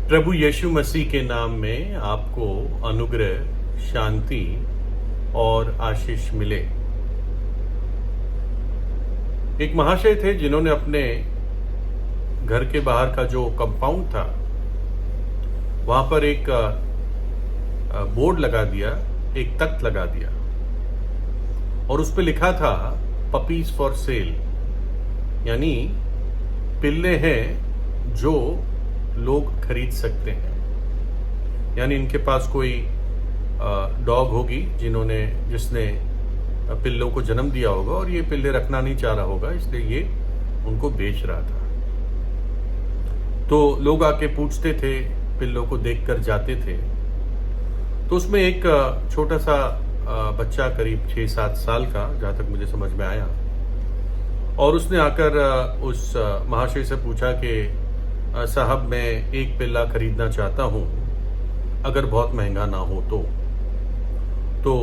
प्रभु यीशु मसीह के नाम में आपको अनुग्रह, शांति और आशीष मिले। एक महाशय थे जिन्होंने अपने घर के बाहर का जो कंपाउंड था वहां पर एक बोर्ड लगा दिया, एक तख्त लगा दिया और उस पर लिखा था पपीज फॉर सेल, यानी पिल्ले हैं जो लोग खरीद सकते हैं। यानी इनके पास कोई डॉग होगी जिसने पिल्लों को जन्म दिया होगा और ये पिल्ले रखना नहीं चाह रहा होगा, इसलिए ये उनको बेच रहा था। तो लोग आके पूछते थे, पिल्लों को देखकर जाते थे। तो उसमें एक छोटा सा बच्चा करीब 6-7 साल का, जहाँ तक मुझे समझ में आया, और उसने आकर उस महाशय से पूछा कि साहब मैं एक पिल्ला खरीदना चाहता हूँ, अगर बहुत महंगा ना हो तो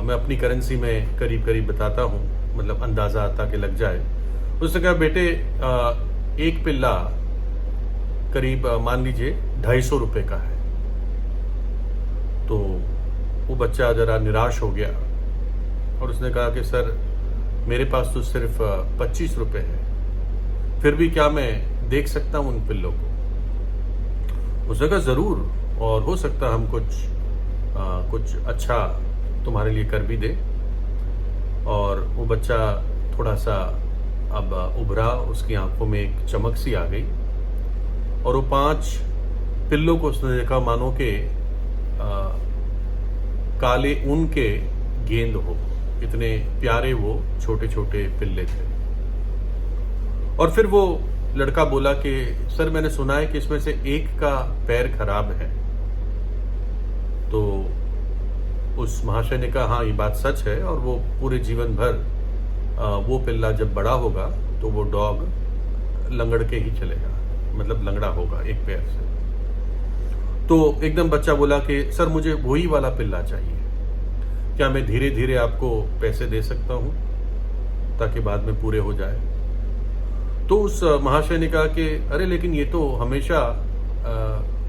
मैं अपनी करेंसी में करीब करीब बताता हूँ, मतलब अंदाज़ा ताकि लग जाए। उसने कहा बेटे एक पिल्ला करीब मान लीजिए 250 रुपये का है। तो वो बच्चा ज़रा निराश हो गया और उसने कहा कि सर मेरे पास तो सिर्फ 25 रुपये है, फिर भी क्या मैं देख सकता हूँ उन पिल्लों को? उसने कहा ज़रूर, और हो सकता हम कुछ अच्छा तुम्हारे लिए कर भी दे। और वो बच्चा थोड़ा सा अब उभरा, उसकी आंखों में एक चमक सी आ गई और वो 5 पिल्लों को उसने देखा मानो के काले ऊन के गेंद हो, इतने प्यारे वो छोटे छोटे पिल्ले थे। और फिर वो लड़का बोला कि सर मैंने सुना है कि इसमें से एक का पैर खराब है। तो उस महाशय ने कहा हाँ ये बात सच है, और वो पूरे जीवन भर वो पिल्ला जब बड़ा होगा तो वो डॉग लंगड़ के ही चलेगा, मतलब लंगड़ा होगा एक पैर से। तो एकदम बच्चा बोला कि सर मुझे वही वाला पिल्ला चाहिए, क्या मैं धीरे धीरे आपको पैसे दे सकता हूँ ताकि बाद में पूरे हो जाए? तो उस महाशय ने कहा कि अरे लेकिन ये तो हमेशा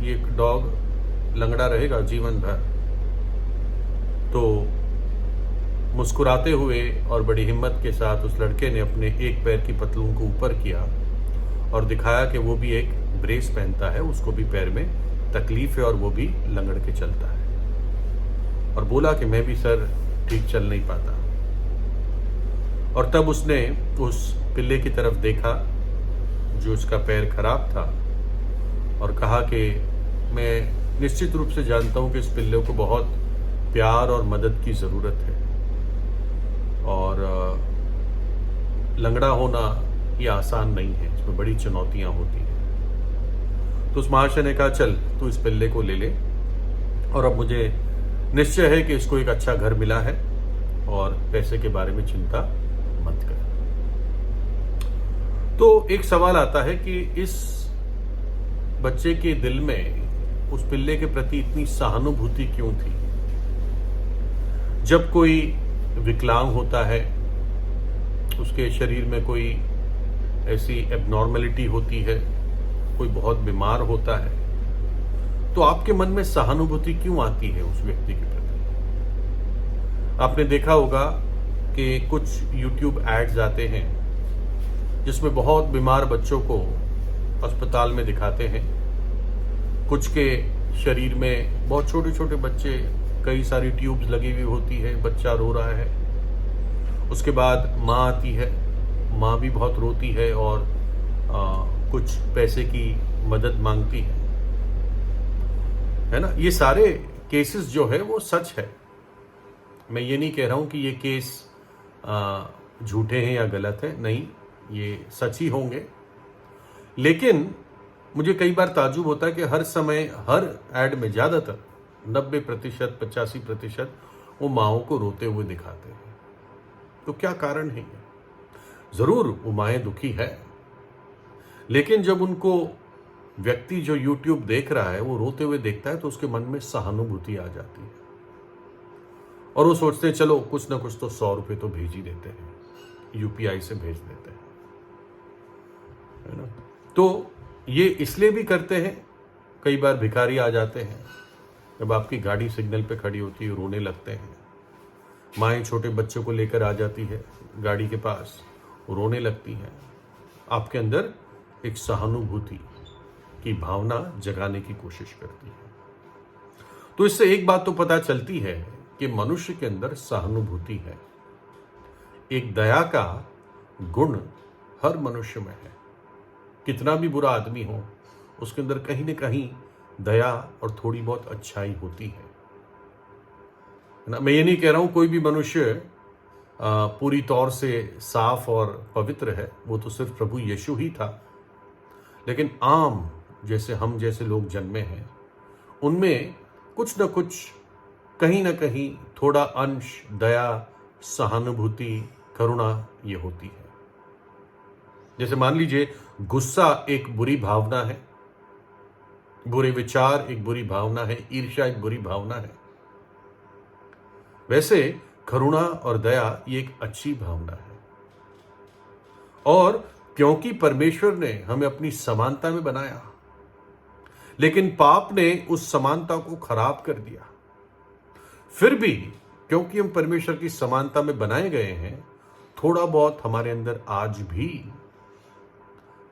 ये डॉग लंगड़ा रहेगा जीवन भर। तो मुस्कुराते हुए और बड़ी हिम्मत के साथ उस लड़के ने अपने एक पैर की पतलून को ऊपर किया और दिखाया कि वो भी एक ब्रेस पहनता है, उसको भी पैर में तकलीफ है और वो भी लंगड़ के चलता है। और बोला कि मैं भी सर ठीक चल नहीं पाता। और तब उसने उस पिल्ले की तरफ देखा जो उसका पैर खराब था और कहा कि मैं निश्चित रूप से जानता हूं कि इस पिल्ले को बहुत प्यार और मदद की ज़रूरत है, और लंगड़ा होना ये आसान नहीं है, इसमें बड़ी चुनौतियां होती हैं। तो उस महाशय ने कहा चल तू इस पिल्ले को ले ले, और अब मुझे निश्चय है कि इसको एक अच्छा घर मिला है और पैसे के बारे में चिंता मत कर। तो एक सवाल आता है कि इस बच्चे के दिल में उस पिल्ले के प्रति इतनी सहानुभूति क्यों थी? जब कोई विकलांग होता है, उसके शरीर में कोई ऐसी एबनॉर्मलिटी होती है, कोई बहुत बीमार होता है, तो आपके मन में सहानुभूति क्यों आती है उस व्यक्ति के प्रति? आपने देखा होगा कि कुछ YouTube एड्स आते हैं जिसमें बहुत बीमार बच्चों को अस्पताल में दिखाते हैं। कुछ के शरीर में बहुत छोटे छोटे बच्चे, कई सारी ट्यूब्स लगी हुई होती है, बच्चा रो रहा है। उसके बाद माँ आती है, माँ भी बहुत रोती है और कुछ पैसे की मदद मांगती है ना। ये सारे केसेस जो है वो सच है। मैं ये नहीं कह रहा हूँ कि ये केस झूठे हैं या गलत है, नहीं, ये सच ही होंगे। लेकिन मुझे कई बार ताज्जुब होता है कि हर समय हर एड में ज़्यादातर 90%, 85% वो माओं को रोते हुए दिखाते हैं। तो क्या कारण है ये? ज़रूर वो माएँ दुखी है, लेकिन जब उनको व्यक्ति जो YouTube देख रहा है वो रोते हुए देखता है तो उसके मन में सहानुभूति आ जाती है और वो सोचते हैं चलो कुछ ना कुछ तो 100 रुपये तो भेज ही देते हैं, UPI से भेज देते हैं, है ना। तो ये इसलिए भी करते हैं कई बार भिखारी आ जाते हैं, जब आपकी गाड़ी सिग्नल पे खड़ी होती है रोने लगते हैं। माएँ छोटे बच्चों को लेकर आ जाती है गाड़ी के पास, रोने लगती हैं। आपके अंदर एक सहानुभूति की भावना जगाने की कोशिश करती है। तो इससे एक बात तो पता चलती है कि मनुष्य के अंदर सहानुभूति है। एक दया का गुण हर मनुष्य में है। कितना भी बुरा आदमी हो, उसके अंदर कहीं न कहीं दया और थोड़ी बहुत अच्छाई होती है ना। मैं ये नहीं कह रहा हूं कोई भी मनुष्य पूरी तौर से साफ और पवित्र है, वो तो सिर्फ प्रभु यीशु ही था। लेकिन आम जैसे हम जैसे लोग जन्मे हैं, उनमें कुछ न कुछ कहीं ना कहीं थोड़ा अंश दया, सहानुभूति, करुणा ये होती है। जैसे मान लीजिए गुस्सा एक बुरी भावना है, बुरे विचार एक बुरी भावना है, ईर्ष्या एक बुरी भावना है। वैसे करुणा और दया ये एक अच्छी भावना है। और क्योंकि परमेश्वर ने हमें अपनी समानता में बनाया, लेकिन पाप ने उस समानता को खराब कर दिया। फिर भी क्योंकि हम परमेश्वर की समानता में बनाए गए हैं, थोड़ा बहुत हमारे अंदर आज भी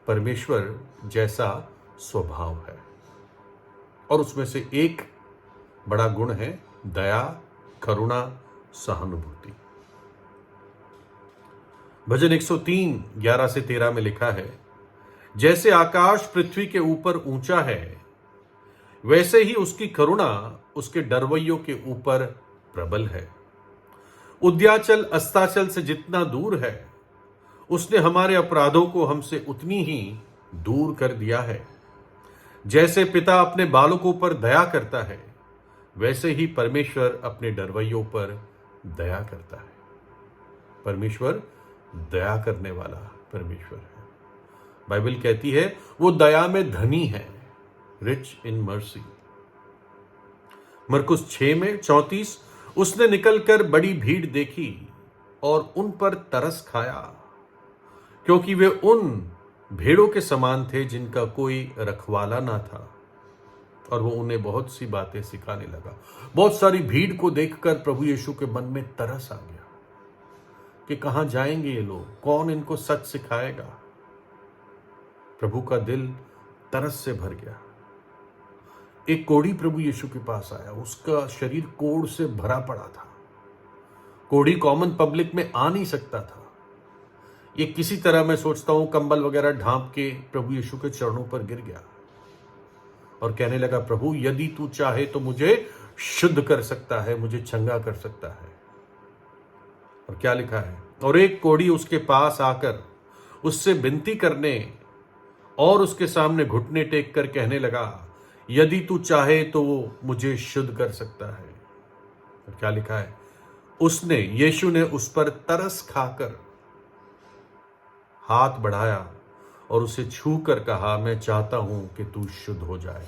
परमेश्वर जैसा स्वभाव है। और उसमें से एक बड़ा गुण है दया, करुणा, सहानुभूति। भजन 103 11 से 13 में लिखा है, जैसे आकाश पृथ्वी के ऊपर ऊंचा है, वैसे ही उसकी करुणा उसके डरवैयों के ऊपर प्रबल है। उद्याचल अस्ताचल से जितना दूर है, उसने हमारे अपराधों को हमसे उतनी ही दूर कर दिया है। जैसे पिता अपने बालकों पर दया करता है, वैसे ही परमेश्वर अपने डरवैयों पर दया करता है। परमेश्वर दया करने वाला परमेश्वर है। बाइबल कहती है वो दया में धनी है, रिच इन मर्सी। मरकुस 6 में 34, उसने निकलकर बड़ी भीड़ देखी और उन पर तरस खाया, क्योंकि वे उन भेड़ों के समान थे जिनका कोई रखवाला ना था, और वो उन्हें बहुत सी बातें सिखाने लगा। बहुत सारी भीड़ को देखकर प्रभु यीशु के मन में तरस आ गया कि कहां जाएंगे ये लोग, कौन इनको सच सिखाएगा। प्रभु का दिल तरस से भर गया। एक कोढ़ी प्रभु यीशु के पास आया, उसका शरीर कोढ़ से भरा पड़ा था। कोढ़ी कॉमन पब्लिक में आ नहीं सकता था। ये किसी तरह मैं सोचता हूं कंबल वगैरह ढांप के प्रभु यीशु के चरणों पर गिर गया और कहने लगा, प्रभु यदि तू चाहे तो मुझे शुद्ध कर सकता है, मुझे चंगा कर सकता है। और क्या लिखा है, और एक कोढ़ी उसके पास आकर उससे विनती करने और उसके सामने घुटने टेक कर कहने लगा, यदि तू चाहे तो वो मुझे शुद्ध कर सकता है। और क्या लिखा है, यीशु ने उस पर तरस खाकर हाथ बढ़ाया और उसे छू कर कहा, मैं चाहता हूं कि तू शुद्ध हो जाए।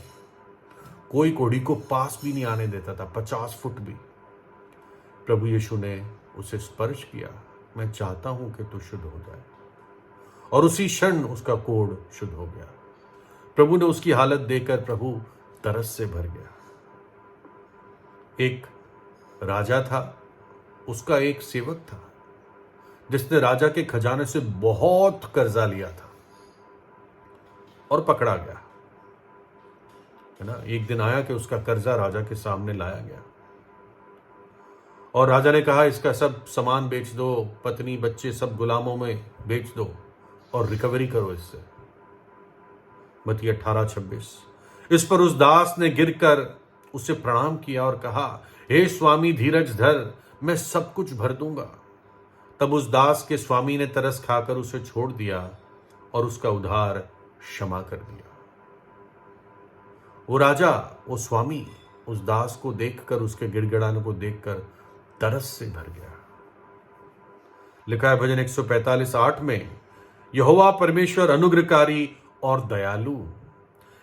कोई कोढ़ी को पास भी नहीं आने देता था, 50 फुट भी। प्रभु यीशु ने उसे स्पर्श किया, मैं चाहता हूं कि तू शुद्ध हो जाए। और उसी क्षण उसका कोढ़ शुद्ध हो गया। प्रभु ने उसकी हालत देखकर प्रभु तरस से भर गया। एक राजा था, उसका एक सेवक था जिसने राजा के खजाने से बहुत कर्जा लिया था और पकड़ा गया, है ना। एक दिन आया कि उसका कर्जा राजा के सामने लाया गया और राजा ने कहा, इसका सब सामान बेच दो, पत्नी बच्चे सब गुलामों में बेच दो और रिकवरी करो इससे। मत्ती 18:26। इस पर उस दास ने गिरकर उसे प्रणाम किया और कहा, हे स्वामी धीरज धर, मैं सब कुछ भर दूंगा। तब उस दास के स्वामी ने तरस खाकर उसे छोड़ दिया और उसका उधार क्षमा कर दिया। वो राजा, वो स्वामी उस दास को देखकर, उसके गिड़गिड़ाने को देखकर तरस से भर गया। लिखा है भजन 145:8 में, यहोवा परमेश्वर अनुग्रहकारी और दयालु,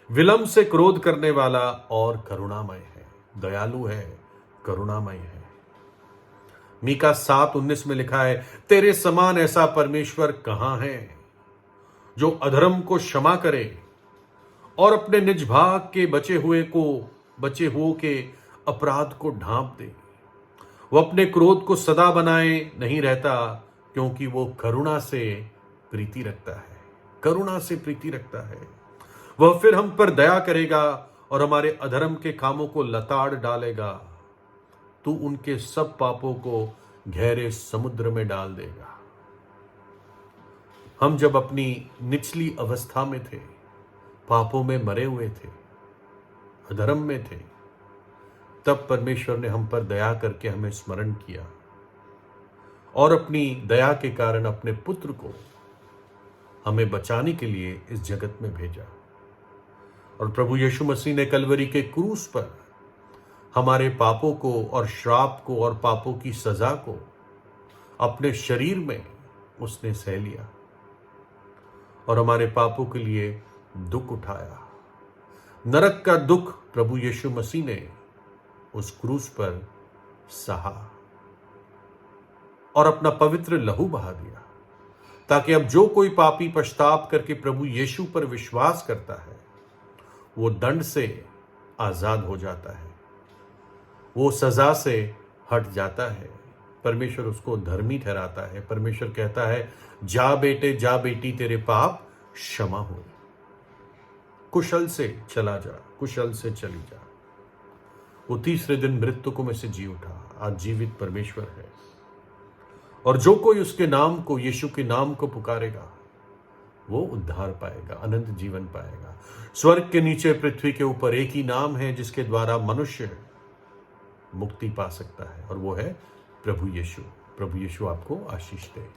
विलंब से क्रोध करने वाला और करुणामय है। दयालु है, करुणामय है। मीका 7:19 में लिखा है, तेरे समान ऐसा परमेश्वर कहां है जो अधर्म को क्षमा करे और अपने निज भाग के बचे हुओं के अपराध को ढांप दे। वो अपने क्रोध को सदा बनाए नहीं रहता, क्योंकि वो करुणा से प्रीति रखता है, करुणा से प्रीति रखता है। वह फिर हम पर दया करेगा और हमारे अधर्म के कामों को लताड़ डालेगा। तू उनके सब पापों को गहरे समुद्र में डाल देगा। हम जब अपनी निचली अवस्था में थे, पापों में मरे हुए थे, अधर्म में थे, तब परमेश्वर ने हम पर दया करके हमें स्मरण किया और अपनी दया के कारण अपने पुत्र को हमें बचाने के लिए इस जगत में भेजा। और प्रभु यीशु मसीह ने कलवरी के क्रूस पर हमारे पापों को और श्राप को और पापों की सजा को अपने शरीर में उसने सह लिया और हमारे पापों के लिए दुख उठाया। नरक का दुख प्रभु यीशु मसीह ने उस क्रूस पर सहा और अपना पवित्र लहू बहा दिया, ताकि अब जो कोई पापी पश्चाताप करके प्रभु यीशु पर विश्वास करता है, वो दंड से आजाद हो जाता है, वो सजा से हट जाता है। परमेश्वर उसको धर्मी ठहराता है। परमेश्वर कहता है, जा बेटे जा बेटी, तेरे पाप क्षमा हुए, कुशल से चला जा, कुशल से चली जा। वो तीसरे दिन मृत्यु में से जी उठा, आज जीवित परमेश्वर है। और जो कोई उसके नाम को, यीशु के नाम को पुकारेगा, वो उद्धार पाएगा, अनंत जीवन पाएगा। स्वर्ग के नीचे पृथ्वी के ऊपर एक ही नाम है जिसके द्वारा मनुष्य मुक्ति पा सकता है, और वो है प्रभु यीशु। प्रभु यीशु आपको आशीष दे।